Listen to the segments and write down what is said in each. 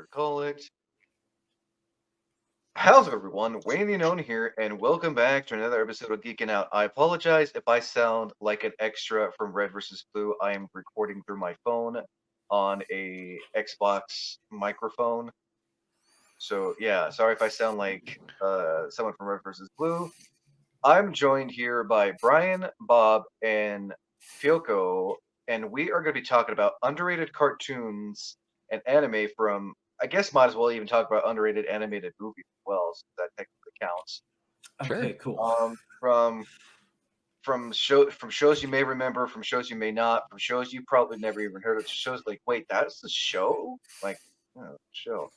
whatever to call it. How's it, everyone? Wayne the Unknown here, and welcome back to another episode of Geeking Out. I apologize if I sound like an extra from Red vs. Blue. I am recording through my phone on a Xbox microphone. So yeah, sorry if I sound like someone from Red vs. Blue. I'm joined here by Brian, Bob, and Fioko, and we are going to be talking about underrated cartoons and anime from, I guess, might as well even talk about underrated animated movies as well, since that technically counts. Sure. Okay, cool. From shows you may remember, from shows you may not, from shows you probably never even heard of, to shows like, wait, that's the show? Like, show.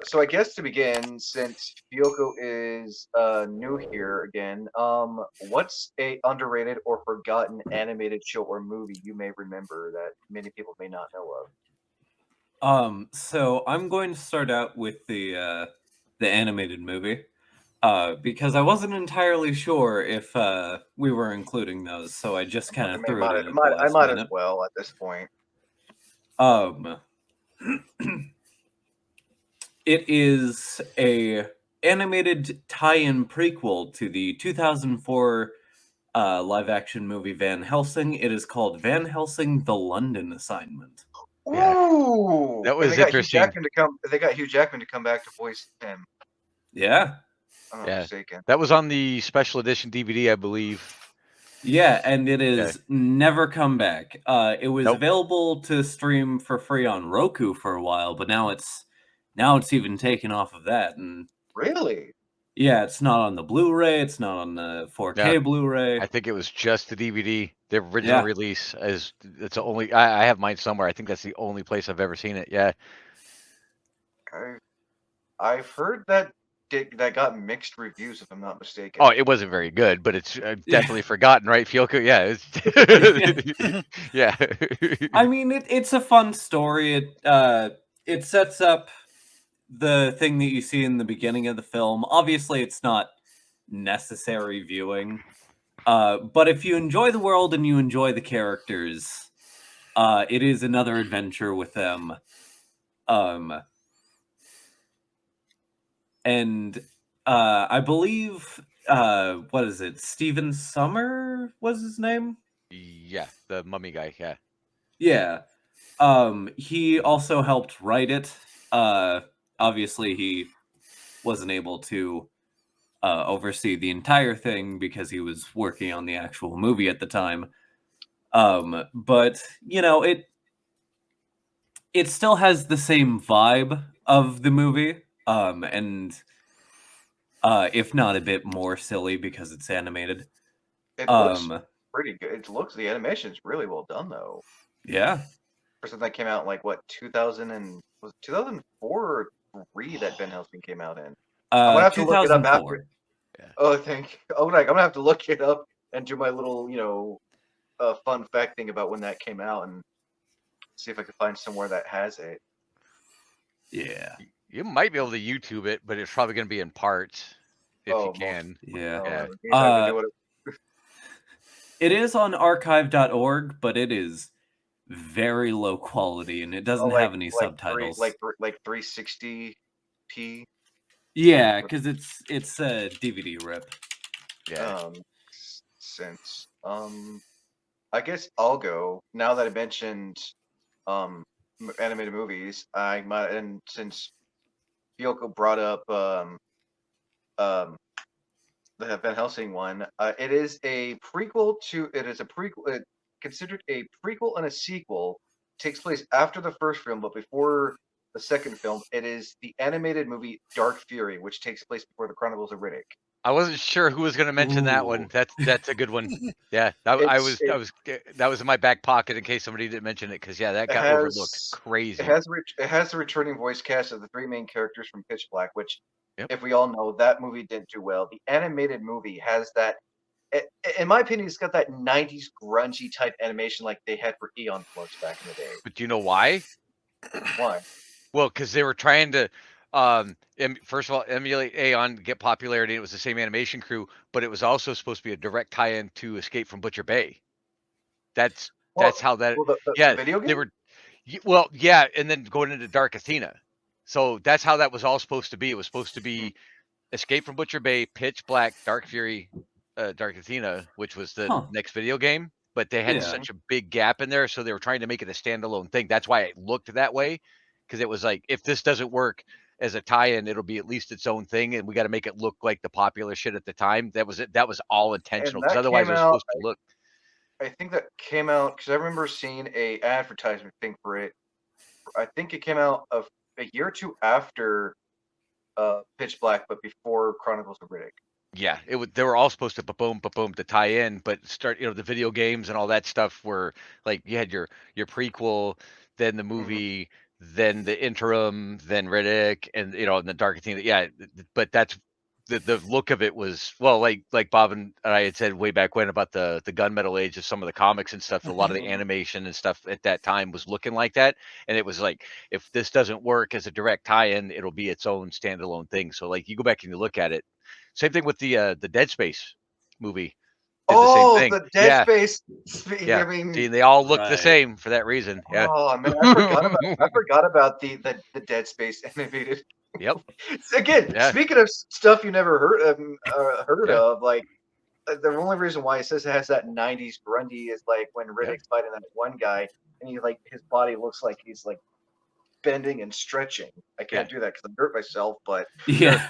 So I guess to begin, since Fyoko is new here again, what's a underrated or forgotten animated show or movie you may remember that many people may not know of? So I'm going to start out with the animated movie, because I wasn't entirely sure if we were including those, so I just kind of threw it in at the I last might as minute. well at this point. Um, it is a animated tie-in prequel to the 2004 live-action movie Van Helsing. It is called Van Helsing: The London Assignment. Yeah, Ooh, that and was they got Hugh interesting. Jackman to come. They got Hugh Jackman to come back to voice him. Yeah. If I'm not Yeah, mistaken. that was on the special edition DVD, I believe. Yeah, and it Yeah. is never come back. It was Nope. available to stream for free on Roku for a while, but now it's even taken off of that, and Really? yeah, it's not on the Blu-ray, it's not on the Yeah, 4K Bluray. I think it was just the DVD. The original Yeah, release is it's the only. I have mine somewhere. I think that's the only place I've ever seen it. Yeah. I I've heard that that got mixed reviews, if I'm not mistaken. Oh, it wasn't very good, but it's yeah. definitely forgotten, right, Fioko? Yeah. Yeah. Yeah. I mean, it's a fun story. It sets up the thing that you see in the beginning of the film. Obviously, it's not necessary viewing. But if you enjoy the world and you enjoy the characters, it is another adventure with them. Um, and I believe, what is it? Stephen Summer was his name? Yeah, the mummy guy. Yeah. Yeah. He also helped write it. Obviously, he wasn't able to oversee the entire thing because he was working on the actual movie at the time. But it still has the same vibe of the movie, and if not a bit more silly because it's animated. It looks Um, pretty good. The animation's really well done though. yeah, For something that came out in like what 2000 and was it 2004 or 3 that Van Helsing came out in. I'm gonna have to look it up after. 2004. Yeah. Oh, thank you. Oh, like, I'm gonna have to look it up and do my little, fun fact thing about when that came out and see if I can find somewhere that has it. Yeah, You might be able to YouTube it, but it's probably going to be in parts if you Oh, most. can. yeah. Yeah. I have to do it. It is on archive.org, but it is very low quality and it Oh, doesn't have any subtitles. 360p. Yeah, because it's a DVD rip. Yeah. Um, since I guess I'll go now that I mentioned animated movies. I might, and since Fioko brought up um the Van Helsing one, it is a prequel to it is a prequel considered a prequel and a sequel. Takes place after the first film, but before the second film. It is the animated movie Dark Fury, which takes place before the Chronicles of Riddick. I wasn't sure who was going to mention that Ooh. one. That's a good one. Yeah. I It's was that was in my back pocket in case somebody didn't mention it because yeah, that it got overlooked has crazy. it has the returning voice cast of the three main characters from Pitch Black, which, Yep. if we all know, that movie didn't do well. The animated movie has that. In my opinion, it's got that '90s grungy type animation like they had for Eon Flux back in the day. But do you know why? Why? Well, because they were trying to, first of all, emulate Aeon, get popularity. It was the same animation crew, but it was also supposed to be a direct tie-in to Escape from Butcher Bay. That's Well, how that. well, the Yeah, video they game. were. Well, yeah, and then going into Dark Athena. So that's how that was all supposed to be. It was supposed to be Escape from Butcher Bay, Pitch Black, Dark Fury, Dark Athena, which was the Huh. next video game. But they had Yeah. such a big gap in there, so they were trying to make it a standalone thing. That's why it looked that way, because it was like, if this doesn't work as a tie-in, it'll be at least its own thing, and we got to make it look like the popular shit at the time. That was it. That was all intentional, And because that otherwise came it was out. supposed to look. I think that came out because I remember seeing a advertisement thing for it. I think it came out a year or two after Pitch Black, but before Chronicles of Riddick. Yeah, it would. They were all supposed to boom to tie in, but start. The video games and all that stuff were like, you had your prequel, then the movie, then the interim, then Riddick, and and the Dark Athena. Yeah, but that's the look of it was, well, like Bob and I had said way back when about the gunmetal age of some of the comics and stuff. A lot of the animation and stuff at that time was looking like that, and it was like, if this doesn't work as a direct tie-in, it'll be its own standalone thing. So like, you go back and you look at it. Same thing with the Dead Space movie. Did the same thing. The Dead Yeah. Space. Yeah. I mean, See, they all look the Right. same for that reason. Yeah. oh man, I forgot about the Dead Space animated. Yep. Again, Yeah. speaking of stuff you never heard Yeah. of, like the only reason why it says it has that '90s grungy is like when Riddick's fighting that one guy, and he like his body looks like he's like bending and stretching. I can't do that because I hurt myself, but Yeah.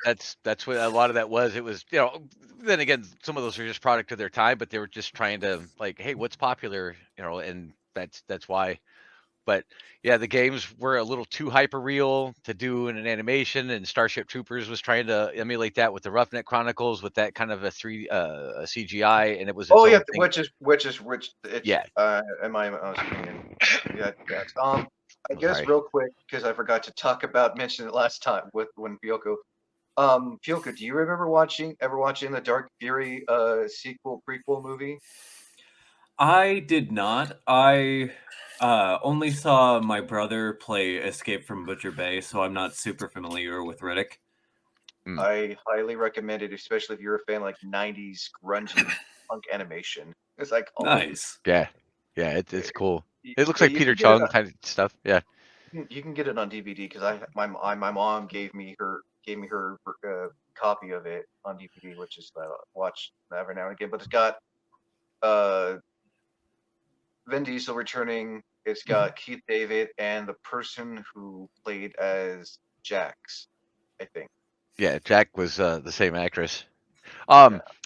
But that's what a lot of that was. It was, then again, some of those are just product of their time, but they were just trying to, like, hey, what's popular, and that's why. But yeah, the games were a little too hyper real to do in an animation, and Starship Troopers was trying to emulate that with the Roughneck Chronicles with that kind of a CGI, and it was its own thing. which it's Yeah. in my opinion. Yeah. I I'm guess sorry. real quick, because I forgot to talk about mention it last time when Fyoko. Fyoko, do you remember ever watching the Dark Fury sequel prequel movie? I did not. I only saw my brother play Escape from Butcher Bay, so I'm not super familiar with Riddick. I highly recommend it, especially if you're a fan like '90s grungy punk animation. It's like Nice. Yeah. Yeah, it's cool. It looks yeah, like you Peter can get it Chung kind of stuff. Yeah. You can get it on DVD because my mom gave me her copy of it on DVD, which is watch every now and again. But it's got Vin Diesel returning. It's got Keith David and the person who played as Jax, I think. Yeah, Jack was the same actress.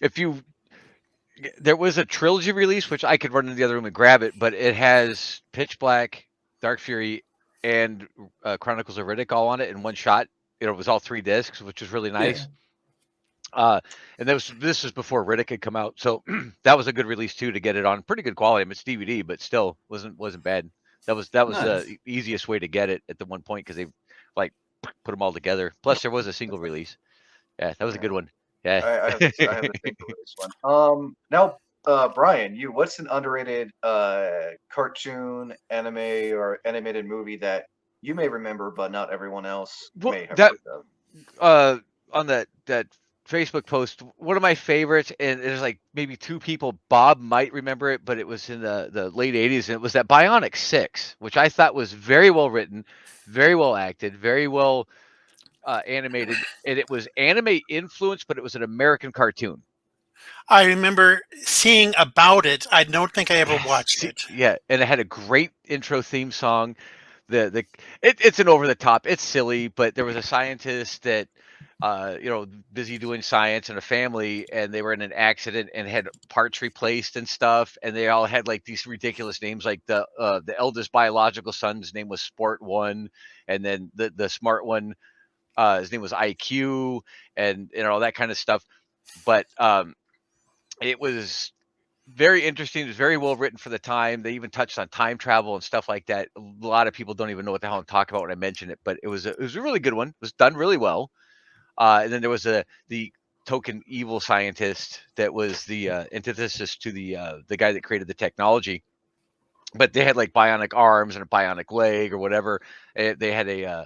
If you there was a trilogy release which I could run into the other room and grab it, but it has Pitch Black, Dark Fury, and Chronicles of Riddick all on it in one shot. It was all 3 discs, which was really nice. And this was before Riddick had come out, so that was a good release too to get it on pretty good quality. I mean, it's DVD, but still wasn't bad. That was Nice. the easiest way to get it at the one point because they like put them all together. Plus, there was a single release. Yeah, that was a good one. Yeah, I have the single release one. Now, Brian, what's an underrated cartoon, anime, or animated movie that you may remember, but not everyone else Well, may have that- heard of? on that Facebook post, one of my favorites, and there's like maybe 2 people. Bob might remember it, but it was in the late '80s, and it was that Bionic 6, which I thought was very well written, very well acted, very well animated, and it was anime influenced, but it was an American cartoon. I remember seeing about it. I don't think I ever watched it. Yeah, and it had a great intro theme song. It's an over the top. It's silly, but there was a scientist that busy doing science and a family, and they were in an accident and had parts replaced and stuff, and they all had like these ridiculous names. Like the eldest biological son's name was Sport One, and then the smart one, his name was IQ, and all that kind of stuff. But it was very interesting. It was very well written for the time. They even touched on time travel and stuff like that. A lot of people don't even know what the hell I'm talking about when I mention it, but it was a really good one. It was done really well. And then there was the token evil scientist that was the antithesis to the guy that created the technology. But they had like bionic arms and a bionic leg or whatever. They had a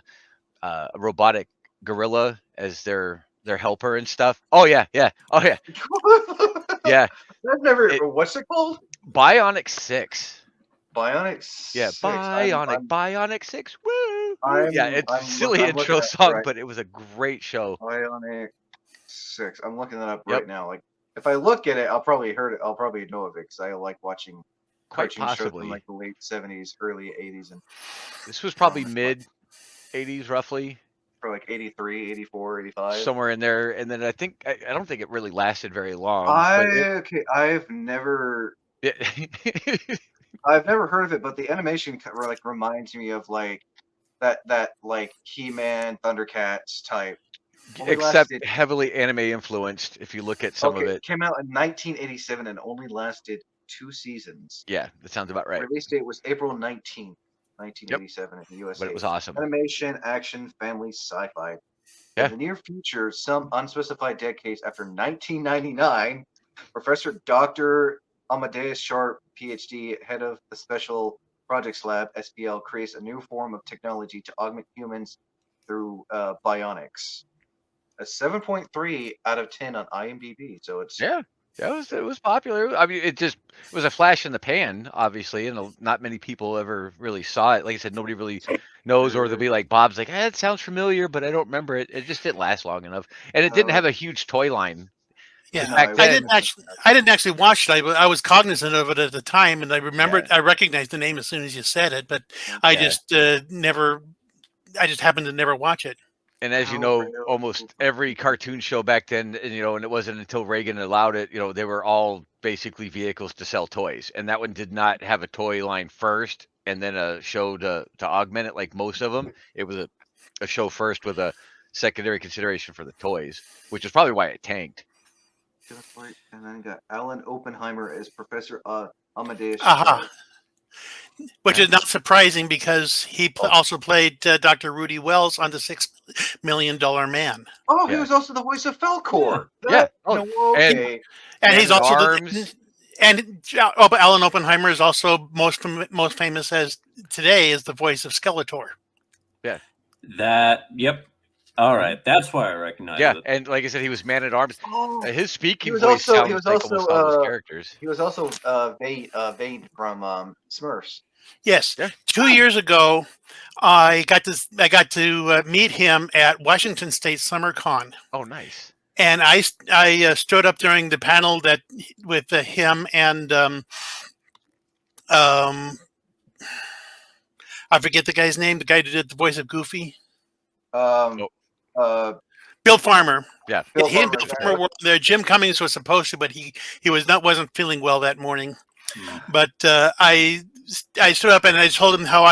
robotic gorilla as their helper and stuff. Oh yeah. Oh yeah. Yeah. I've never. What's it called? Bionic 6. Bionic Yeah, 6. Bionic 6. Woo! Woo. Yeah, it's a silly I'm looking intro at song, right. but it was a great show. Bionic 6. I'm looking that up Yep. right now. Like, if I look at it, I'll probably heard it. I'll probably know of it because I like watching Quite cartoon shows from possibly. like the late 70s, early 80s, and This was probably it's mid 80s, roughly, for like 83, 84, 85. somewhere in there. And then I don't think it really lasted very long. But I've never it, heard of it, but the animation like reminds me of like that like He-Man, Thundercats type. Only except lasted- heavily anime influenced, if you look at some of it. Came out in 1987 and only lasted 2 seasons. Yeah, that sounds about right. Release date was April 19th, 1987 in the USA. But it was awesome. Animation, action, family, sci-fi. Yeah. In the near future, some unspecified decades after 1999, Professor Dr. Amadeus Sharp, PhD, head of the Special Projects Lab, SPL, creates a new form of technology to augment humans through bionics. A 7.3 out of 10 on IMDb. So it's Yeah, it was popular. I mean, it was a flash in the pan, obviously, and not many people ever really saw it. Like I said, nobody really knows, or they'll be like, Bob's like, it sounds familiar, but I don't remember it. It just didn't last long enough, and it didn't have a huge toy line. Yeah, No, back it then- I didn't actually watch it. I was cognizant of it at the time, and I remembered. Yeah. I recognized the name as soon as you said it, but I Yeah. just never. I just happened to never watch it. And as you How know, real- almost every cartoon show back then, and it wasn't until Reagan allowed it, they were all basically vehicles to sell toys. And that one did not have a toy line first and then a show to augment it like most of them. It was a show first with a secondary consideration for the toys, which is probably why it tanked. And then you got Alan Oppenheimer as Professor Amadeus Aha. Sharp. Which is not surprising because he also played Dr. Rudy Wells on the $6 Million Man, Oh, he Yeah. was also the voice of Falcor. Yeah. Okay. and he's Man at also Arms. but Alan Oppenheimer is also most famous as today as the voice of Skeletor. Yep. All right, that's why I recognize Yeah, it. and like I said, he was Man at Arms. Oh, His speaking was voice also- he sounds was like also, almost all those characters. he was also Vane from Smurfs. Yes, Yeah. 2 years ago, I got to meet him at Washington State SummerCon, Oh, nice. and I stood up during the panel that with him and I forget the guy's name, the guy who did the voice of Goofy, Bill Farmer. Yeah. Bill He and Farmer, Bill yeah. Farmer were there. Jim Cummings was supposed to, but he wasn't feeling well that morning. Hmm. But I stood up and I told him how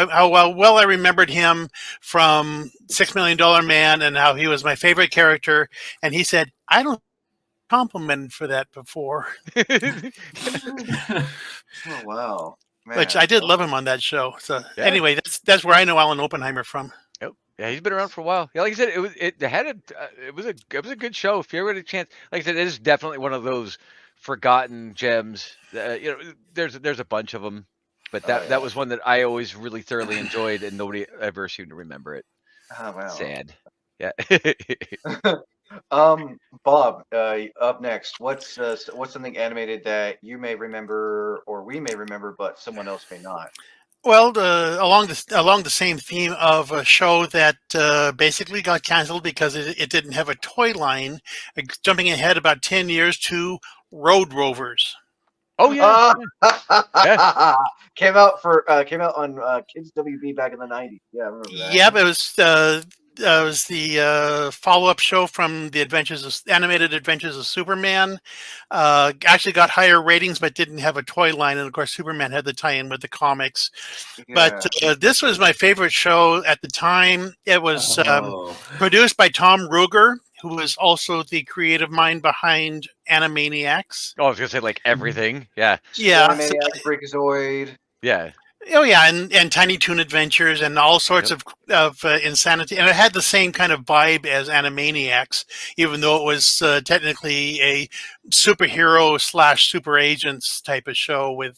well I remembered him from $6 Million Man and how he was my favorite character. And he said, "I don't complimented for that before," Oh wow. Man. which I did love him on that show. So Yeah. anyway, that's where I know Alan Oppenheimer from. Yeah, he's been around for a while. Yeah, like I said, it was a good show. If you ever get a chance, like I said, it is definitely one of those forgotten gems. There's a bunch of them, but Oh, yeah. that was one that I always really thoroughly enjoyed, and nobody ever seemed to remember it. Oh, wow. Sad. Yeah. Bob, up next. What's something animated that you may remember or we may remember, but someone else may not? Well, along the same theme of a show that basically got canceled because it didn't have a toy line, jumping ahead about 10 years to Road Rovers. Oh yeah. Came out on Kids WB back in the 90s. Yeah, I remember that. Yep, it was the follow-up show from the animated Adventures of Superman. Actually got higher ratings, but didn't have a toy line, and of course, Superman had the tie-in with the comics. But this was my favorite show at the time. It was Oh. produced by Tom Ruegger, who was also the creative mind behind Animaniacs. Oh, I was gonna say like everything. Yeah. Yeah, Animaniacs, Freakazoid. Yeah. oh yeah, and Tiny Toon Adventures and all sorts of insanity, and it had the same kind of vibe as Animaniacs, even though it was technically a superhero / super agents type of show with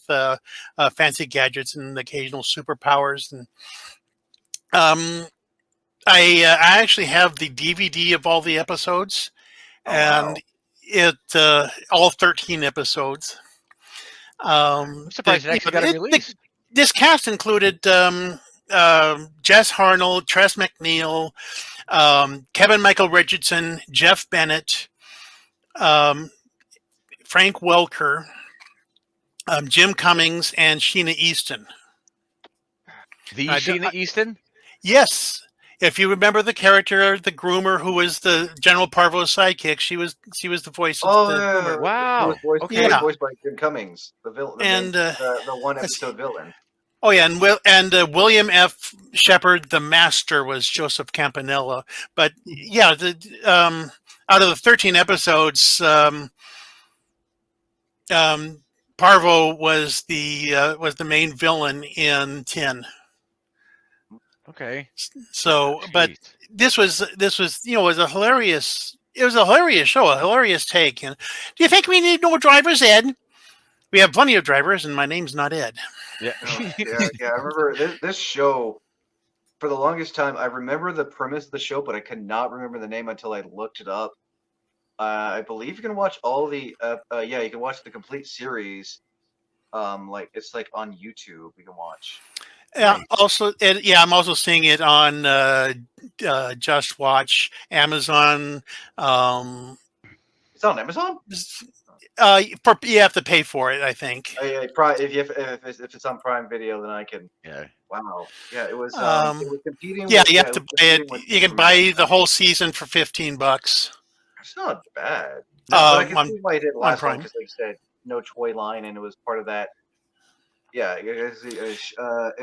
fancy gadgets and occasional superpowers. And I actually have the DVD of all the episodes, Oh, wow. and it all 13 episodes. I'm surprised it actually got a release. this cast included Jess Harnell, Tress MacNeille, Kevin Michael Richardson, Jeff Bennett, Frank Welker, Jim Cummings, and Sheena Easton. The I- Sheena Easton? Yes, if you remember the character, the groomer, who was the General Parvo's sidekick, she was the voice of the groomer. Wow. Who was voiced, Okay. who was voiced by Jim Cummings, the villain, And, the one episode villain. Oh yeah, and William F. Shepard, the Master, was Joseph Campanella. But yeah, out of the 13 episodes, Parvo was the main villain in 10. Okay. So, but Jeez. this was was a hilarious. It was a hilarious show, a hilarious take. And do you think we need more drivers, Ed? We have plenty of drivers, and my name's not Ed. Yeah. Yeah. I remember this show. For the longest time, I remember the premise of the show, but I could not remember the name until I looked it up. I believe you can watch all the. You can watch the complete series. It's like on YouTube. You can watch. Yeah. Also, I'm also seeing it on Just Watch, Amazon. It's on Amazon. You have to pay for it, I think. If it's on Prime Video, then I can. Yeah. Wow. Yeah, it was. It was competing. Yeah, with, you have to was buy it. competing with You can Superman. buy the whole season for $15. It's not bad. No, but I can on- see why it didn't on last long Prime. because, like you said, no toy line, and it was part of that. Yeah, it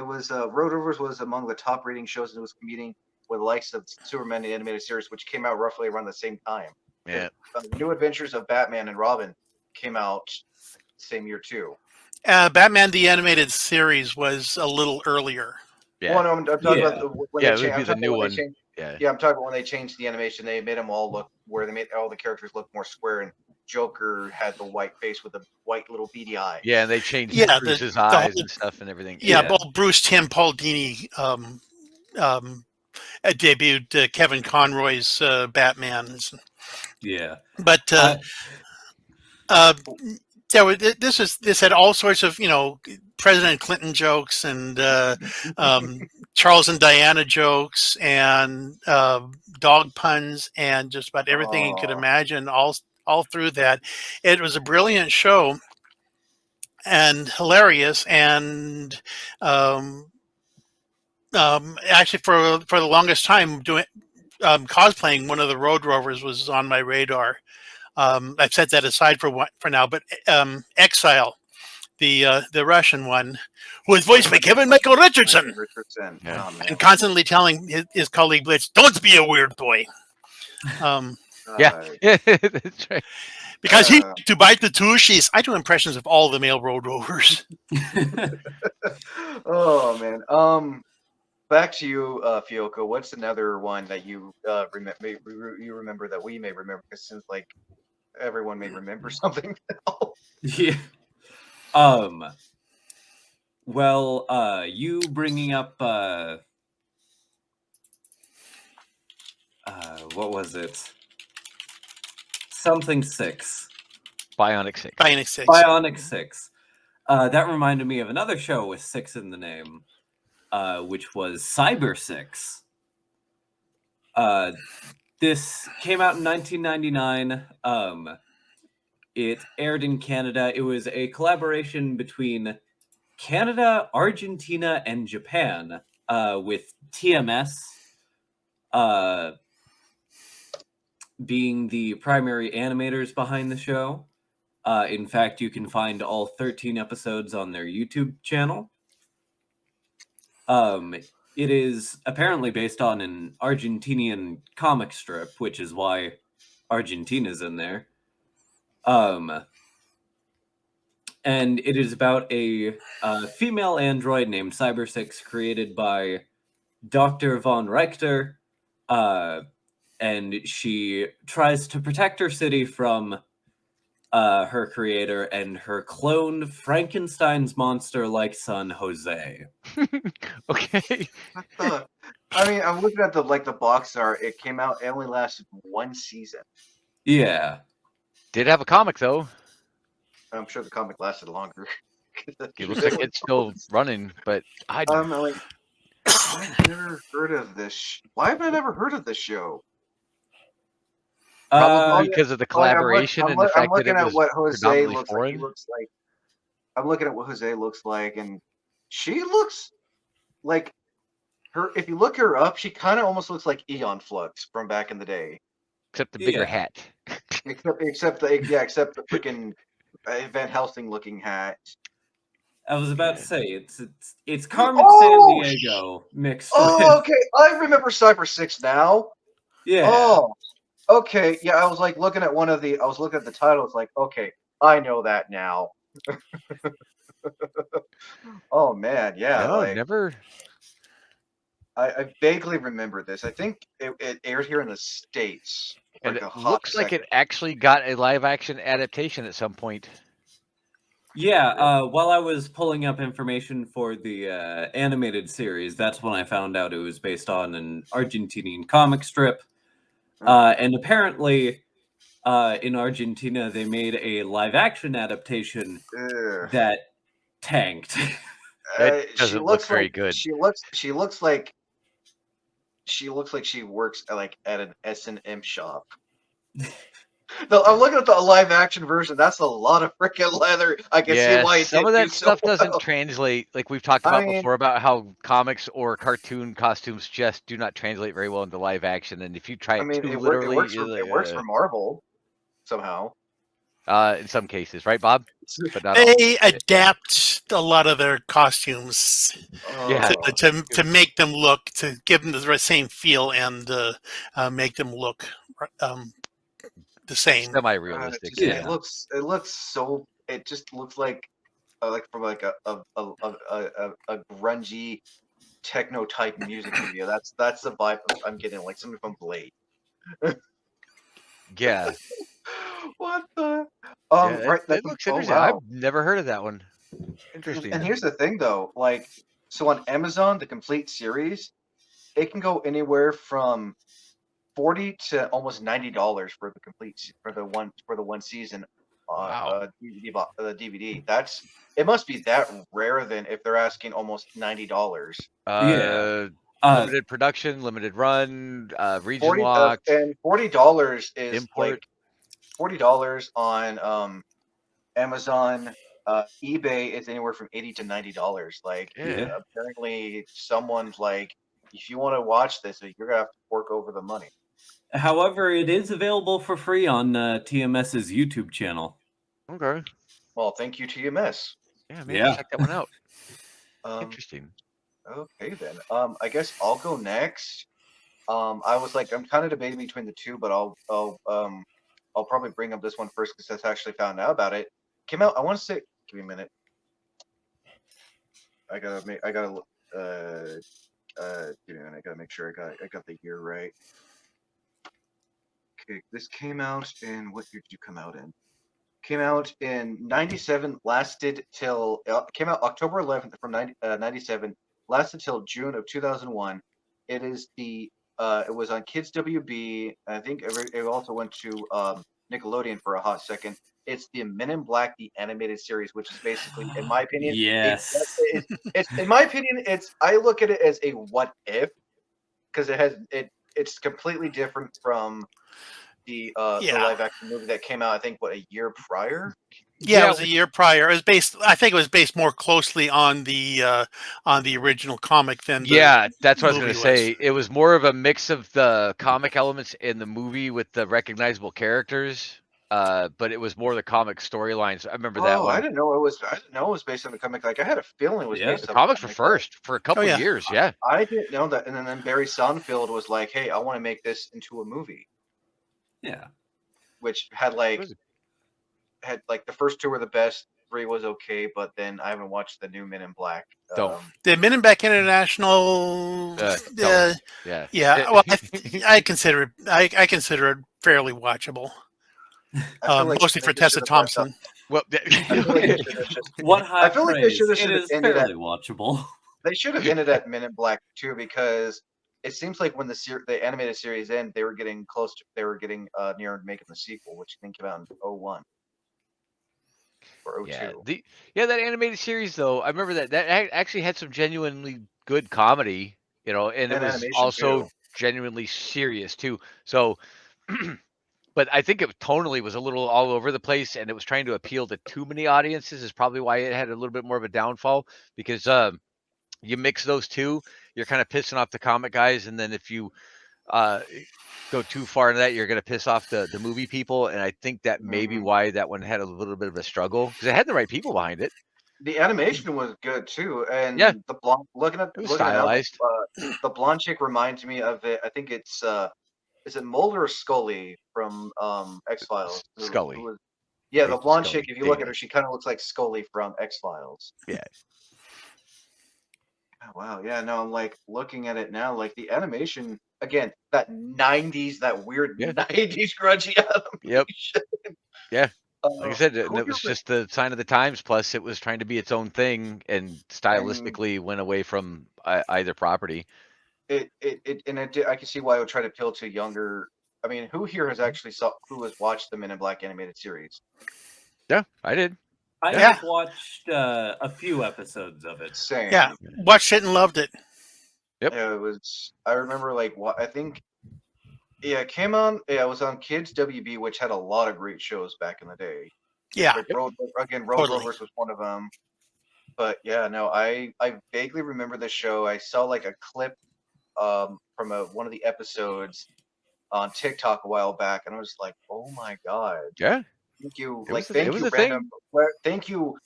was Road Rovers was among the top rating shows, and it was competing with the likes of Superman the animated series, which came out roughly around the same time. Yeah. New Adventures of Batman and Robin came out same year too. Batman the Animated Series was a little earlier. Yeah. Well, no, I'm talking Yeah. about when Yeah, they it would changed. be the new one. Yeah, Yeah. I'm talking about when they changed the animation. They made them all look where they made all the characters look more square, and Joker had the white face with the white little beady eye. Yeah, and they changed Yeah, Bruce's the eyes whole- and stuff and everything. Yeah, both Bruce Tim, Paul Dini debuted Kevin Conroy's Batman. Yeah. But this had all sorts of President Clinton jokes and Charles and Diana jokes and dog puns and just about everything you could Aw. imagine all through that. It was a brilliant show and hilarious, and actually for the longest time doing cosplaying one of the Road Rovers was on my radar. I've set that aside for now, but Exile, the Russian one, who was voiced by Kevin Michael Richardson, Yeah. Oh, man. and constantly telling his colleague Blitz, "Don't be a weird boy," Yeah. Yeah, that's right. because he to bite the two she's. I do impressions of all the male Road Rovers. Oh man. Back to you, Fioko. What's another one that you remember that we may remember? Because since like everyone may remember something. Yeah. Well, you bringing up what was it? Something 6. Bionic 6. Bionic 6. Bionic 6. That reminded me of another show with 6 in the name, which was Cyber 6. This came out in 1999. It aired in Canada. It was a collaboration between Canada, Argentina, and Japan, with TMS being the primary animators behind the show. In fact, you can find all 13 episodes on their YouTube channel. It is apparently based on an Argentinian comic strip, which is why Argentina's in there. And it is about a female android named Cyber 6 created by Dr. von Richter. And she tries to protect her city from her creator and her cloned Frankenstein's monster-like son, Jose. Okay. I mean, I'm looking at the box art. It came out. It only lasted one season. Yeah. Did have a comic though. I'm sure the comic lasted longer. It looks like it's still running, but I I'm like, I've never heard of this. Why have I never heard of this show? probably Uh, because of the Like, collaboration and the I'm fact that looking it at was what Jose predominantly looks like. He foreign. looks like. I'm looking at what Jose looks like, and she looks like her. If you look her up, she kind of almost looks like Eon Flux from back in the day. Except the bigger Yeah. hat. Except the freaking Van Helsing looking hat. I was about to Yeah. say it's Carmen Oh, Sandiego mixed Oh, with okay. I remember Cyber 6 now. yeah. Oh, okay. Yeah, I was like looking at I was looking at the title. It's like, okay, I know that now. Oh man, yeah. No, Like never. I vaguely remember this. I think it aired here in the States for And like it a hot looks like second. it actually got a live action adaptation at some point. Yeah, while I was pulling up information for the animated series, that's when I found out it was based on an Argentinian comic strip. And apparently, in Argentina, they made a live action adaptation Ugh. that tanked. It She doesn't look looks very like good. she looks like she works at an S&M shop. No, I'm looking at the live action version. That's a lot of freaking leather. I can see Yeah, why it some didn't of do that so stuff doesn't well. translate. Like we've talked I about mean, before about how comics or cartoon costumes just do not translate very well into live action. And if you try it too literally, it works for Marvel somehow. in some cases, right, Bob? But not all. They adapt a lot of their costumes Yeah. Oh, to make them look, to give them the same feel and make them look the same. Semi-realistic. Yeah. it looks so. It just looks like from like a grungy techno type music video. That's the vibe I'm getting, like something from Blade. Yeah. What the? Yeah, Right. it looks Oh interesting. wow. I've never heard of that one. Interesting. And here's the thing, though. Like, so on Amazon, the complete series, it can go anywhere from $40 to almost $90 for the for the one season Wow. the DVD. It must be that rare then if they're asking almost $90. Yeah. Limited production, limited run, region locked, And $40 is import. like $40 on Amazon. eBay is anywhere from $80 to $90. Like, Yeah. apparently, someone's like, if you want to watch this, you're gonna have to fork over the money. However, it is available for free on TMS's YouTube channel. Okay. Well, thank you, TMS. Yeah, maybe Yeah. check that one out. Interesting. Interesting. Okay then. I guess I'll go next. I was like, I'm kind of debating between the two, but I'll probably bring up this one first because I actually found out about it. Came out. I want to say. Give me a minute. I gotta give me a minute. I gotta make sure I got the year right. Okay, this came out in what year did you come out in? Came out in '97. Lasted till came out October 11th from 97. Lasted till June of 2001. It is it was on Kids WB. I think it also went to Nickelodeon for a hot second. It's the Men in Black, the animated series, which is basically, in my opinion, Yes. it's in my opinion, I look at it as a what if, because it's completely different from the live action movie that came out, I think, a year prior. Yeah, it was a year prior. It was based. I think it was based more closely on the original comic than. Yeah, that's what I was movie going to say. It was more of a mix of the comic elements in the movie with the recognizable characters, but it was more the comic storylines. I remember that one. I didn't know it was based on the comic. Like, I had a feeling it was based The on comics the were comic. first for a couple years. Yeah, I didn't know that. And then Barry Sonnenfeld was like, "Hey, I want to make this into a movie." Yeah. Which had like the first two were the best, 3 was okay, but then I haven't watched the new Men in Black. The Men in Black International. yeah. Well, I consider it fairly watchable. Mostly for Tessa Thompson. Well, what high I feel like praise. It is fairly watchable. They should have ended at Men in Black too, because it seems like when the animated series ended, they were getting close. They were getting near making the sequel, which I think came out in 2001. or 02. That animated series though, I remember that actually had some genuinely good comedy, and it And was animation, also too. genuinely serious too. So, but I think it tonally was a little all over the place, and it was trying to appeal to too many audiences. Is probably why it had a little bit more of a downfall, because you mix those two, you're kind of pissing off the comic guys, and then if you uh, go too far into that, you're going to piss off the movie people. And I think that may be Mhm. why that one had a little bit of a struggle, because it had the right people behind it. The animation was good too, and Yeah. the blonde It was looking at now, stylized. the blonde chick reminds me of it. I think it's is it Mulder or Scully from X-Files? Scully. Yeah, the Agent blonde Scully, chick. If you look at Dana. her, she kind of looks like Scully from X-Files. Yeah. Oh, wow. Yeah. No, I'm like looking at it now. Like the animation again, that '90s, that weird Yeah. '90s grungy Yep. animation. Yeah. Like I said, and who it was you re- just the sign of the times. Plus, it was trying to be its own thing, and stylistically went away from either property. I can see why it would try to appeal to younger. I mean, who here has actually who has watched the Men in Black animated series? Yeah, I did. I Yeah. have watched a few episodes of it. Same. Yeah, watched it and loved it. Yep. Yeah, it was. I remember like what I think. Yeah, it came on. Yeah, it was on Kids WB, which had a lot of great shows back in the day. Yeah, Like Road Totally. Rovers was one of them. But yeah, no, I vaguely remember the show. I saw like a clip from one of the episodes on TikTok a while back, and I was like, oh my god. Yeah. Thank you. It was a- Thank it was you, a thing. random. Thank you,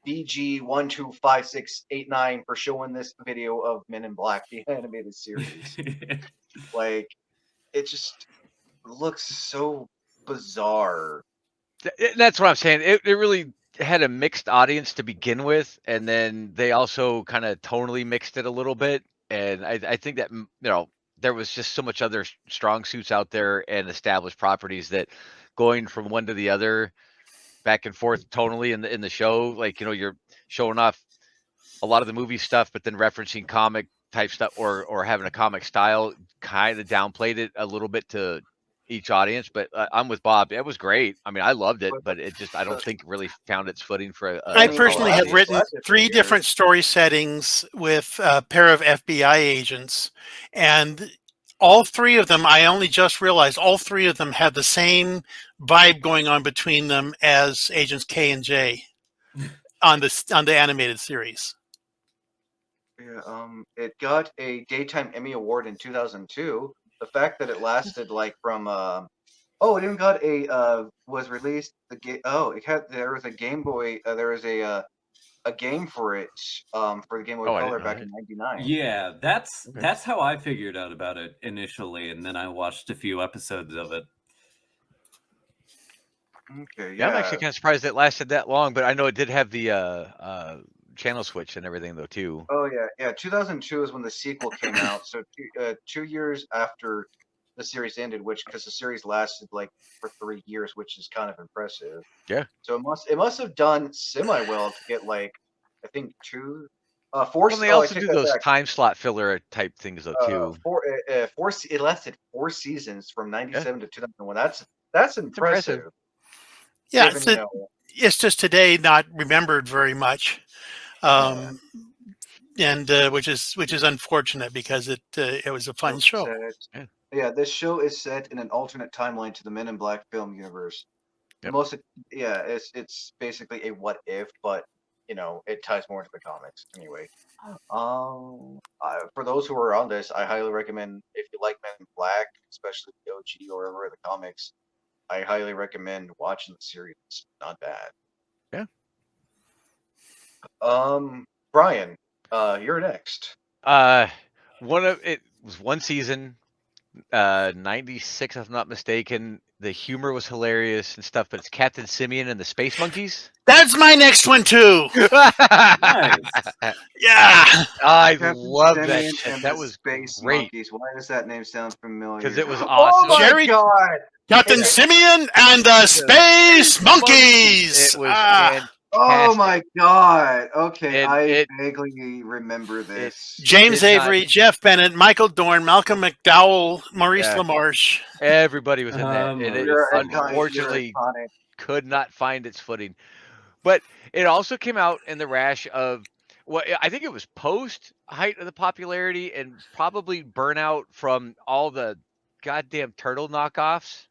BG125689 for showing this video of Men in Black, the animated series. Like, it just looks so bizarre. That's what I'm saying. It really had a mixed audience to begin with, and then they also kind of tonally mixed it a little bit. And I think that there was just so much other strong suits out there and established properties that going from one to the other, back and forth tonally in the show, like you're showing off a lot of the movie stuff, but then referencing comic type stuff or having a comic style, kind of downplayed it a little bit to each audience. But I'm with Bob. It was great. I mean, I loved it, but it just I don't think it really found its footing for I mean, personally a lot have of written these 3 years- different story settings with a pair of FBI agents, and all 3 of them, I only just realized, all 3 of them had the same vibe going on between them as Agents K and J on the animated series. Yeah, it got a Daytime Emmy Award in 2002. The fact that it lasted like from it even got a was released there was a Game Boy there was a game for it for the Game Boy Oh, I Color didn't know back in that. '99. Yeah, that's Okay. that's how I figured out about it initially, and then I watched a few episodes of it. Okay, Yeah, I'm yeah. actually kind of surprised it lasted that long, but I know it did have the channel switch and everything though too. Oh yeah. 2002 is when the sequel came out. So 2 years after the series ended, because the series lasted like for 3 years, which is kind of impressive. Yeah. So it must have done semi well to get like I think 4. Well, they I also take do that those back. time slot filler type things though too. It lasted 4 seasons from '97 to 2001. That's impressive. impressive. Yeah, Given, you know, it's just today not remembered very much, and which is unfortunate because it was a fun show. Yeah. Yeah, this show is set in an alternate timeline to the Men in Black film universe. Yep. It's basically a what if, but it ties more into the comics anyway. For those who are on this, I highly recommend if you like Men in Black, especially the OG or whatever the comics. I highly recommend watching the series. It's not bad. Yeah. Brian, you're next. It was one season, 96 if I'm not mistaken. The humor was hilarious and stuff, but it's Captain Simeon and the Space Monkeys. That's my next one too. Nice. Yeah, I Captain love that Simeon shit. and That the was Space great Monkeys. Why does that name sound familiar? because it was Oh awesome. my Jerry- god! Captain Simeon and the Space Monkeys. It was Oh my god! Okay, And I vaguely remember this. James did not- Avery, Jeff Bennett, Michael Dorn, Malcolm McDowell, Maurice Yeah. LaMarche. everybody was in that, and it You're unfortunately iconic. could not find its footing. But it also came out in the rash of I think it was post height of the popularity and probably burnout from all the goddamn turtle knockoffs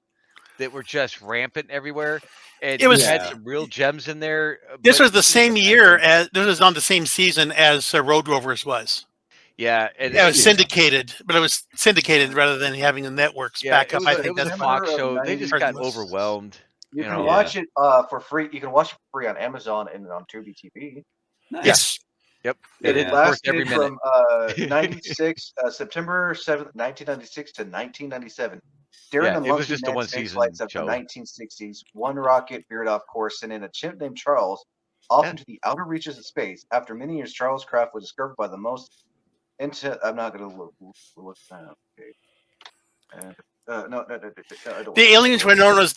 that were just rampant everywhere. And It you was. had Yeah. some real gems in there. This But was the you can same year imagine- as this was on the same season as Road Rovers was. Yeah, and Yeah, it was Yeah. syndicated, but it was syndicated rather than having the networks back it up. was I a, think it was a that's September Fox of show. They just 90 got Artemis. overwhelmed. You can know. watch it for free. You can watch it for free on Amazon and on Tubi TV. Nice. yes. Yep, And Yeah. it worth every lasted minute. from 96 September 7th, 1996 to 1997. During Yeah, the it was monkey just a man one-season spaceflights of the show. 1960s, one rocket veered off course, sending a chimp named Charles off Yeah. into the outer reaches of space. After many years, Charles' craft was discovered by the most I'm not going to look that up. Okay. And, no, I don't. The aliens were known as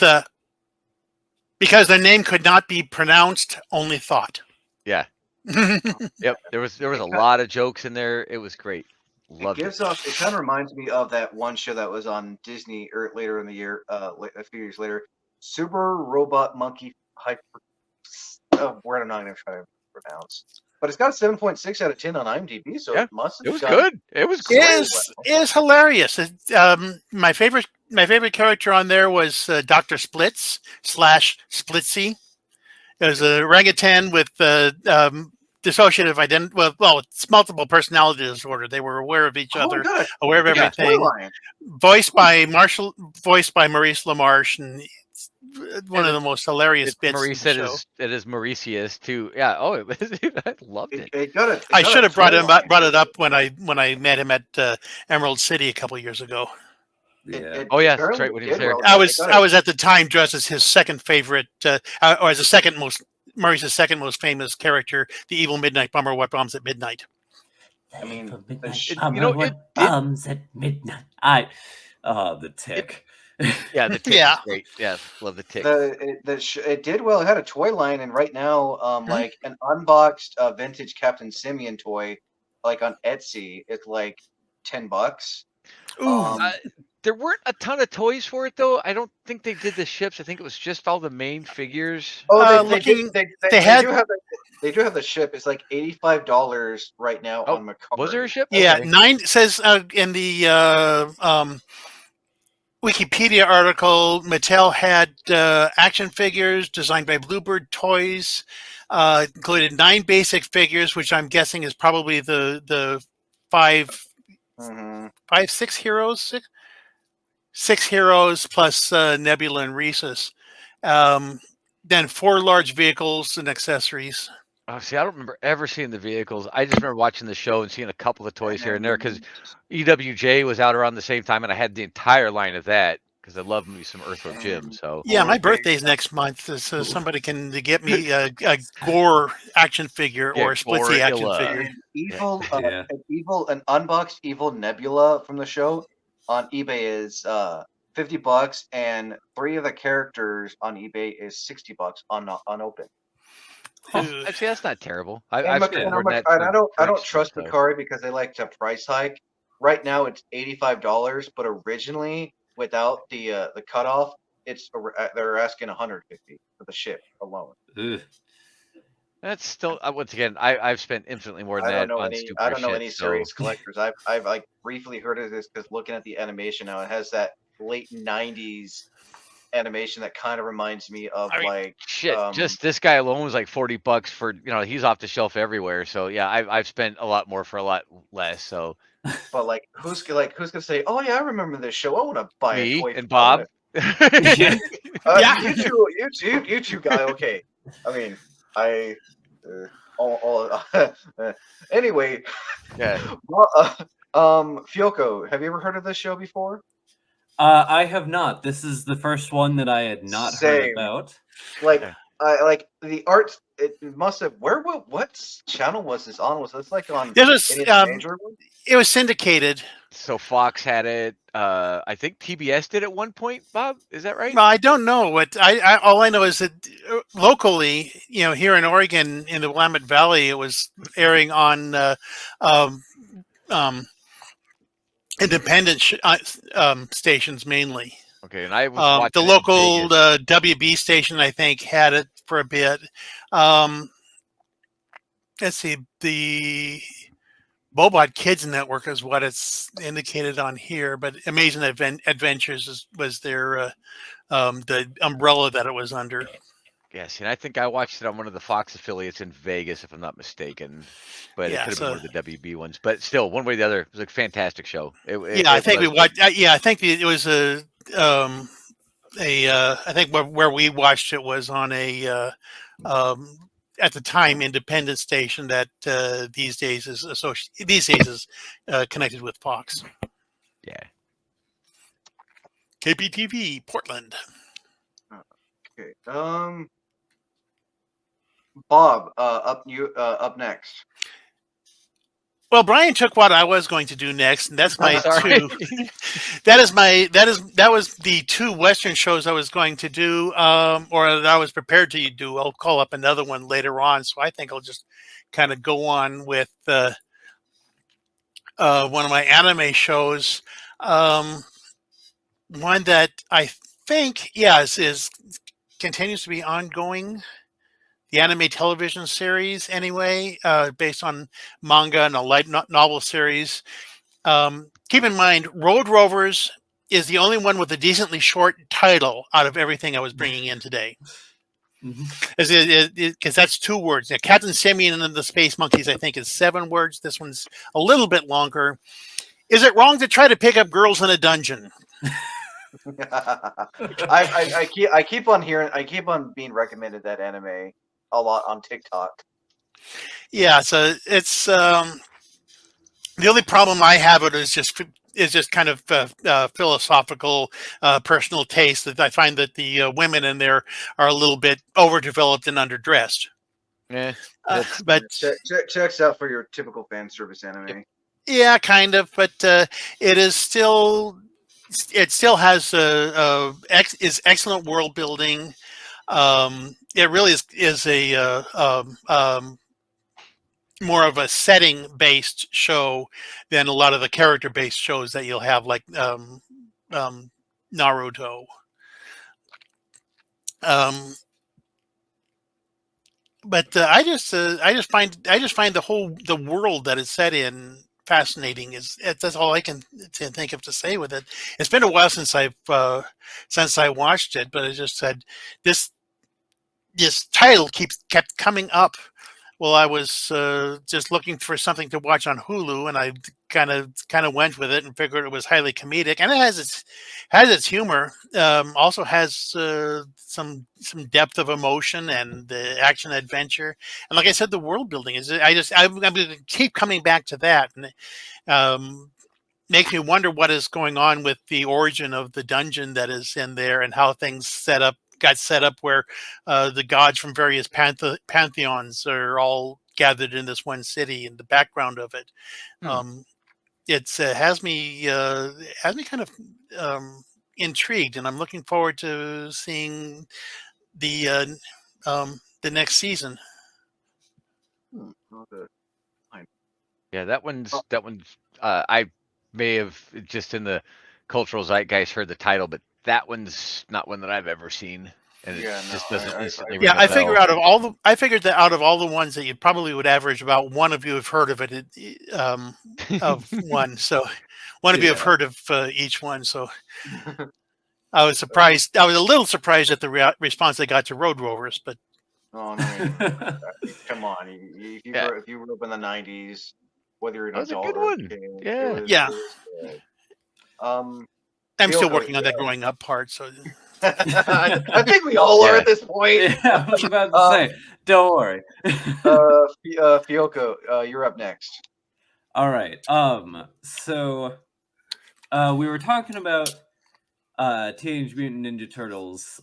because their name could not be pronounced, only thought. Yeah. Yep, there was a lot of jokes in there. It was great. Loved it. It kind of reminds me of that one show that was on Disney later in the year, a few years later, Super Robot Monkey Hyper. Word I'm not going to try to pronounce, but it's got a 7.6 out of 10 on IMDb, so Yeah, it must have It was done good. It was great. It is hilarious. My favorite character on there was Dr. Splits / Splitsy. It was a orangutan with dissociative identity. Well, it's multiple personality disorder. They were aware of each Oh my other, God, aware of Yeah. everything. Toyline. Voiced by Maurice LaMarche, and it's one of the most hilarious bits Maurice of the show. it is Mauritius too. Yeah. Oh, it was, I loved it. I should have brought it up when I met him at Emerald City a couple years ago. Yeah. Oh, yeah, that's right, when he was there. I was at the time dressed as his second favorite, or as the second most Maurice's second most famous character, the evil midnight bomber, what bombs at midnight. I mean, Evil the midnight sh- bomber, you know, what it- bombs at midnight. The Tick. Yeah, the tick Yeah. was great. Yeah, love the tick. It did well. It had a toy line, and right now, like an unboxed vintage Captain Simeon toy, like on Etsy, it's like $10. Ooh, There weren't a ton of toys for it though. I don't think they did the ships. I think it was just all the main figures. They do have the ship. It's like $85 right now Oh, on Mercari. Was there a ship? yeah. Okay. 9 says in the Wikipedia article, Mattel had action figures designed by Bluebird Toys, included 9 basic figures, which I'm guessing is probably the 6 heroes. Six heroes plus Nebula and Rhesus. Then 4 large vehicles and accessories. Oh, see, I don't remember ever seeing the vehicles. I just remember watching the show and seeing a couple of toys here and there because EWJ was out around the same time, and I had the entire line of that because I love me some Earthworm Jim. So Yeah, my birthday's next month, so somebody can get me a Gore action figure Yeah, or a Splitsy action Gore-illa. figure. An unboxed evil Nebula from the show on eBay is $50, and 3 of the characters on eBay is $60 unopened. actually, that's not terrible. I've And spent more I than that. don't for trust drinks, so. Mercari because they like to price hike. Right now it's $85, but originally without the cutoff, they're asking $150 for the ship alone. Ugh. That's still once again. I've spent infinitely more than I that don't know on any. stupid I don't know shit, any so- serious collectors. I've like briefly heard of this because looking at the animation now, it has that late '90s animation that kind of reminds me of I mean, like Shit, just this guy alone was like $40 for he's off the shelf everywhere. So yeah, I've spent a lot more for a lot less. So But like who's gonna say, oh yeah, I remember this show. I want to buy a me toy. and from Bob. it." Yeah. Yeah. You two guy. Okay, I mean anyway. Yeah. Well, Fyoko, have you ever heard of this show before? I have not. This is the first one that I had not heard Same. about. Like, Okay. like the art. It must have. What channel was this on? Was this like on? This was, any of the major ones? It was syndicated. So Fox had it. I think TBS did at one point. Bob, is that right? Well, I don't know what all I know is that locally, here in Oregon, in the Willamette Valley, it was airing on independent stations mainly. Okay, and I was The watching it in local Vegas. WB station, I think, had it for a bit. Let's see, the Bobot Kids Network is what it's indicated on here, but Amazing Adventures was their the umbrella that it was under. Yes, and I think I watched it on one of the Fox affiliates in Vegas, if I'm not mistaken. But it Yeah, could have been so one of the WB ones. But still, one way or the other, it was a fantastic show. yeah, I think we was good. watched. Yeah, I think it was I think where we watched it was on a at the time independent station that these days is connected with Fox. Yeah. KPTV Portland. Okay. Bob, up next. Well, Brian took what I was going to do next, and that's my Sorry. two. That was the two Western shows I was going to do, or that I was prepared to do. I'll call up another one later on, so I think I'll just kind of go on with one of my anime shows. One that I think, is continues to be ongoing. The anime television series, anyway, based on manga and a light novel series. Keep in mind, Road Rovers is the only one with a decently short title out of everything I was bringing in today. Because that's 2 words. Now, Captain Simeon and the Space Monkeys, I think, is 7 words. This one's a little bit longer. Is it wrong to try to pick up girls in a dungeon? I keep on being recommended that anime a lot on TikTok. Yeah, so it's the only problem I have it is just kind of philosophical, personal taste, that I find that the women in there are a little bit overdeveloped and underdressed. Yeah. But Checks out for your typical fan service anime. yeah, kind of. But it still has is excellent world building. It really is a more of a setting based show than a lot of the character based shows that you'll have, like Naruto. But I just find the world that it's set in fascinating. That's all I can think of to say with it. It's been a while since I watched it, but I just said this title kept coming up while I was just looking for something to watch on Hulu, and I kind of went with it and figured it was highly comedic, and it has its humor. Also has some depth of emotion and the action adventure, and like I said, the world building is. I'm going to keep coming back to that, and makes me wonder what is going on with the origin of the dungeon that is in there, and how things got set up where the gods from various pantheons are all gathered in this one city, and the background of it. It has me kind of intrigued, and I'm looking forward to seeing the next season. Yeah, that one's I may have just in the cultural zeitgeist heard the title, but that one's not one that I've ever seen, and just doesn't instantly ring a I bell. figured that out of all the ones that you probably would average, about one of you have heard of it, of one. So one of you have heard of each one. So I was surprised. I was a little surprised at the response they got to Road Rovers, but oh no, come on! If you grew up in the '90s, whether you're an adult or a kid, I'm still working on that growing up part. So I think we all are at this point. Yeah, I was about to say, don't worry. Fioko, you're up next. All right. So we were talking about Teenage Mutant Ninja Turtles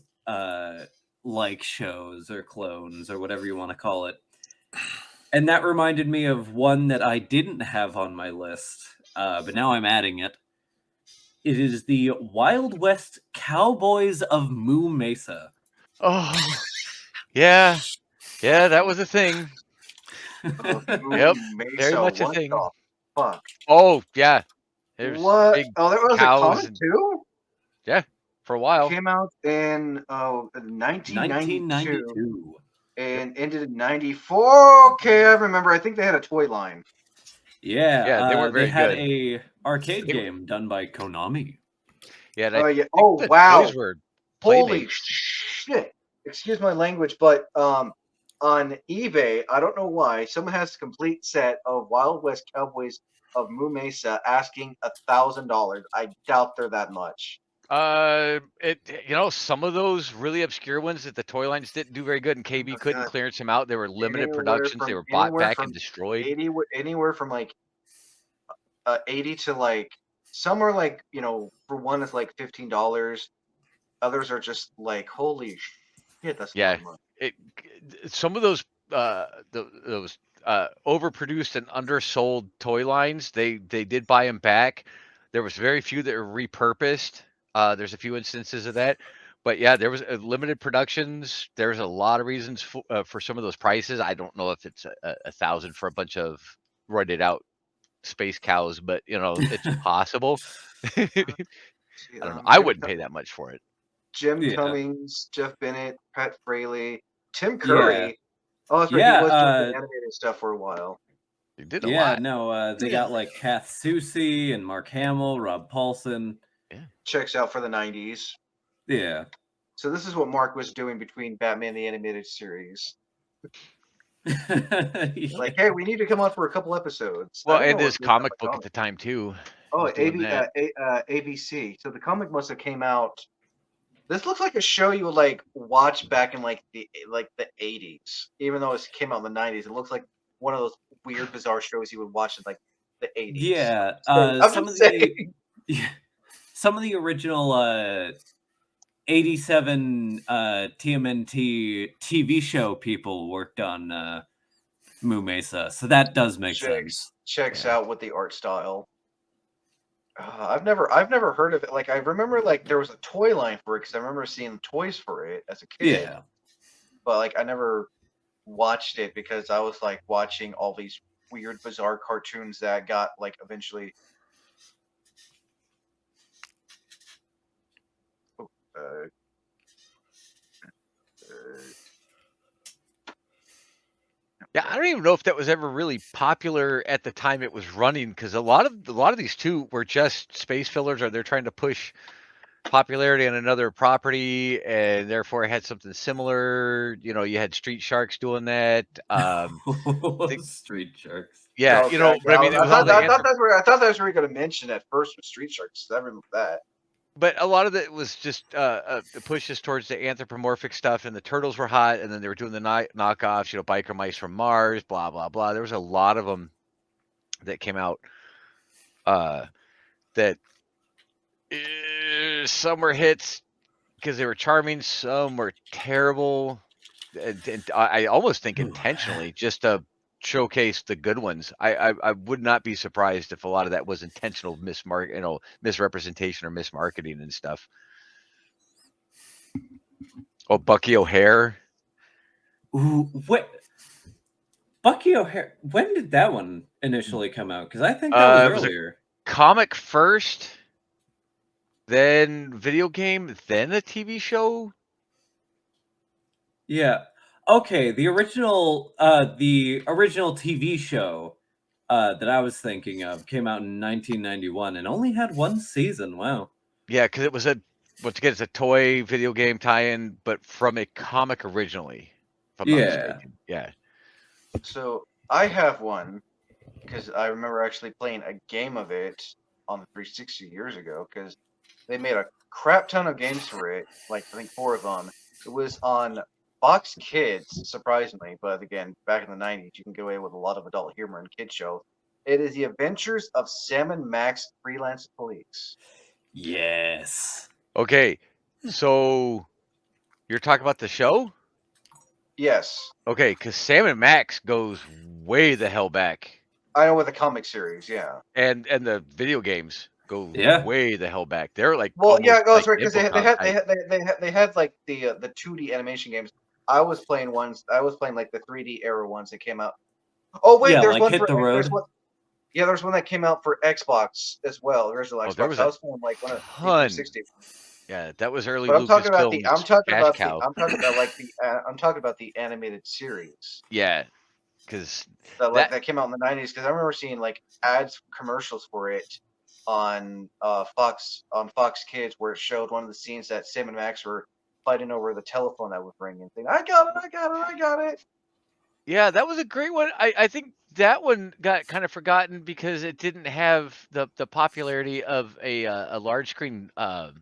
like shows or clones or whatever you want to call it. And that reminded me of one that I didn't have on my list, but now I'm adding it. It is the Wild West Cowboys of Moo Mesa. Oh, yeah, that was a thing. Yep, very much a thing. Fuck. Oh yeah. What? Oh, there was a comic too? Yeah. for a while. Came out in 1992 1992. and ended in 94. Okay, I remember. I think they had a toy line. Yeah, Yeah, they weren't they very had good. a arcade They were- game done by Konami. Yeah, and Oh I yeah. think Oh the wow. toys were Holy Playmates. shit! Excuse my language, but on eBay, I don't know why, someone has a complete set of Wild West Cowboys of Moo Mesa asking $1,000. I doubt they're that much. Some of those really obscure ones that the toy lines didn't do very good, and KB Oh, couldn't God. clearance them out. They were limited Anywhere productions. They from were bought anywhere back from and destroyed. anywhere from like 80 to like some are like for one it's like $15. Others are just like holy shit, that's a lot Yeah, of money. some of those overproduced and undersold toy lines, they did buy them back. There was very few that were repurposed. There's a few instances of that, but yeah, there was limited productions. There's a lot of reasons for some of those prices. I don't know if it's a thousand for a bunch of roided out space cows, but it's possible. I See, don't know. I Jim wouldn't pay that much for it. Yeah. Cummings, Jeff Bennett, Pat Fraley, Tim Yeah. Curry. Oh, that's right. Yeah, He was doing the animated stuff for a while. They did a Yeah, lot. no, they got like Kath Soucie and Mark Hamill, Rob Paulson. Checks out for the 90s. Yeah. So this is what Mark was doing between Batman the Animated Series. Like, hey, we need to come on for a couple episodes. Well, I didn't and know his it was comic a book comic. at the time too. Oh, was doing that. ABC. So the comic must have came out. This looks like a show you would like watch back in like the 80s, even though it came out in the 90s. It looks like one of those weird, bizarre shows you would watch in like the 80s. Yeah, I'm some just of saying. some of the original 87 TMNT TV show people worked on Moo Mesa, so that does make sense. Checks Yeah. out with the art style. I've never heard of it. Like I remember, like there was a toy line for it because I remember seeing toys for it as a kid. Yeah. But like I never watched it because I was like watching all these weird, bizarre cartoons that got like eventually. Yeah, I don't even know if that was ever really popular at the time it was running, because a lot of these too were just space fillers, or they're trying to push popularity on another property, and therefore it had something similar. You had Street Sharks doing that. Street Sharks. Yeah, Okay, but I mean, it was all the I thought that's where you're going to mention at first with Street Sharks. I remember that. But a lot of it was just pushes towards the anthropomorphic stuff, and the turtles were hot, and then they were doing the knockoffs, biker mice from Mars, blah blah blah. There was a lot of them that came out. That some were hits because they were charming, some were terrible, and I almost think intentionally just to showcase the good ones. I would not be surprised if a lot of that was intentional misrepresentation or mismarketing and stuff. Oh, Bucky O'Hare. Ooh, what? Bucky O'Hare. When did that one initially come out? Because I think that was earlier. Comic first, then video game, then a TV show. Yeah. Okay, the original TV show that I was thinking of came out in 1991 and only had one season. Wow. Yeah, because it was once again, it's a toy video game tie-in, but from a comic originally. If I'm not mistaken. Yeah. So I have one because I remember actually playing a game of it on the 360 years ago because they made a crap ton of games for it, like I think 4 of them. It was on Fox Kids, surprisingly, but again, back in the 90s, you can get away with a lot of adult humor in kid shows. It is The Adventures of Sam and Max Freelance Police. Yes. Okay, so you're talking about the show? Yes. Okay, because Sam and Max goes way the hell back. I know with the comic series, yeah. And the video games go way the hell back. They're like that's right because they had like the 2D animation games. I was playing like the 3D era ones that came out. Oh wait, there's one for there's one that came out for Xbox as well. Original Xbox. I was playing like one of the 360. Yeah, that was early But I'm talking about the Lucasfilm's cash cow. I'm talking about the animated series Yeah, because that came out in the 90s. Because I remember seeing like ads, commercials for it on Fox Kids, where it showed one of the scenes that Sam and Max were fighting over the telephone that was ringing, saying, "I got it, I got it, I got it." yeah, that was a great one. I think that one got kind of forgotten because it didn't have the popularity of a large screen. It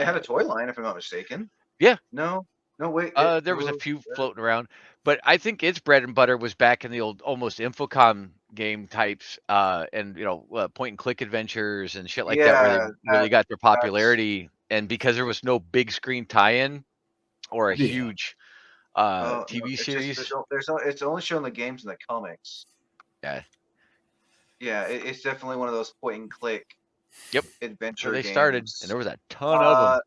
had a toy line, if I'm not mistaken. Yeah. No, no, wait. There was a few floating around, but I think its bread and butter was back in the old almost Infocom game types, and point and click adventures and shit like that, where they Yeah, really got their that's popularity. And because there was no big screen tie-in or a Yeah. huge no, TV it's just series, it's only showing the games in the comics. yeah, Yeah, it's definitely one of those point and click. Yep. Adventure where they games. started, and there was a ton of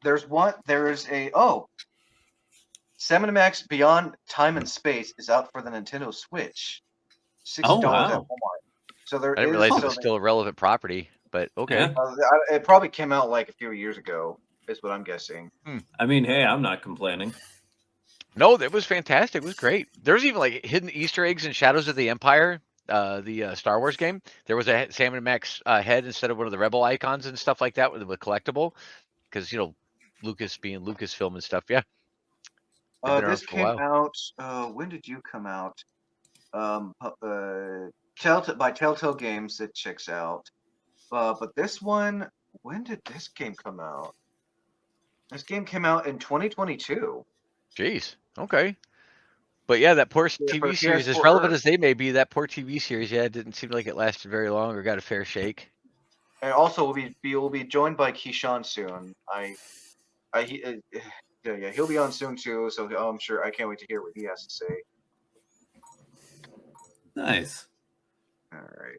them. Sam and Max Beyond Time and Space is out for the Nintendo Switch. $60 Oh, at wow. Walmart. So there I didn't is realize it so was still a relevant property, but okay. Yeah. it probably came out like a few years ago, is what I'm guessing. I mean, hey, I'm not complaining. No, that was fantastic. It was great. There's even like hidden Easter eggs in Shadows of the Empire, the Star Wars game. There was a Sam and Max head instead of one of the Rebel icons and stuff like that with collectible, because Lucas being Lucasfilm and stuff. Yeah, they've been around This for a came while. out. When did you come out? By Telltale Games. It checks out. But this one, when did this game come out? This game came out in 2022. Jeez. Okay. But yeah, that poor Yeah, for TV the series, as PS4 relevant Earth. as they may be, that poor TV series, yeah, it didn't seem like it lasted very long or got a fair shake. And also, we'll be joined by Keyshawn soon. Yeah, he'll be on soon too. So I'm sure I can't wait to hear what he has to say. Nice. All right.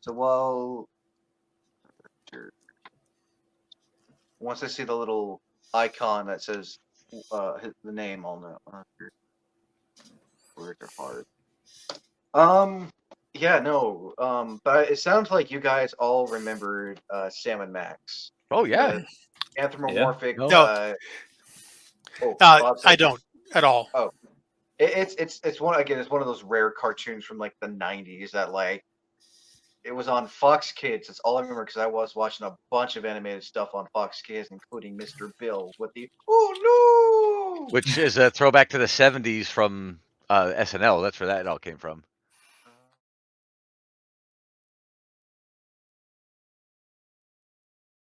So once I see the little icon that says the name, I'll know. Words are hard. Yeah, no. But it sounds like you guys all remembered Sam and Max. Oh yeah. Anthropomorphic. No. Bob said I don't at all. It's one of those rare cartoons from like the 90s that like it was on Fox Kids. That's all I remember because I was watching a bunch of animated stuff on Fox Kids, including Mr. Bill with the "Oh no!" Which is a throwback to the '70s from SNL. That's where that all came from.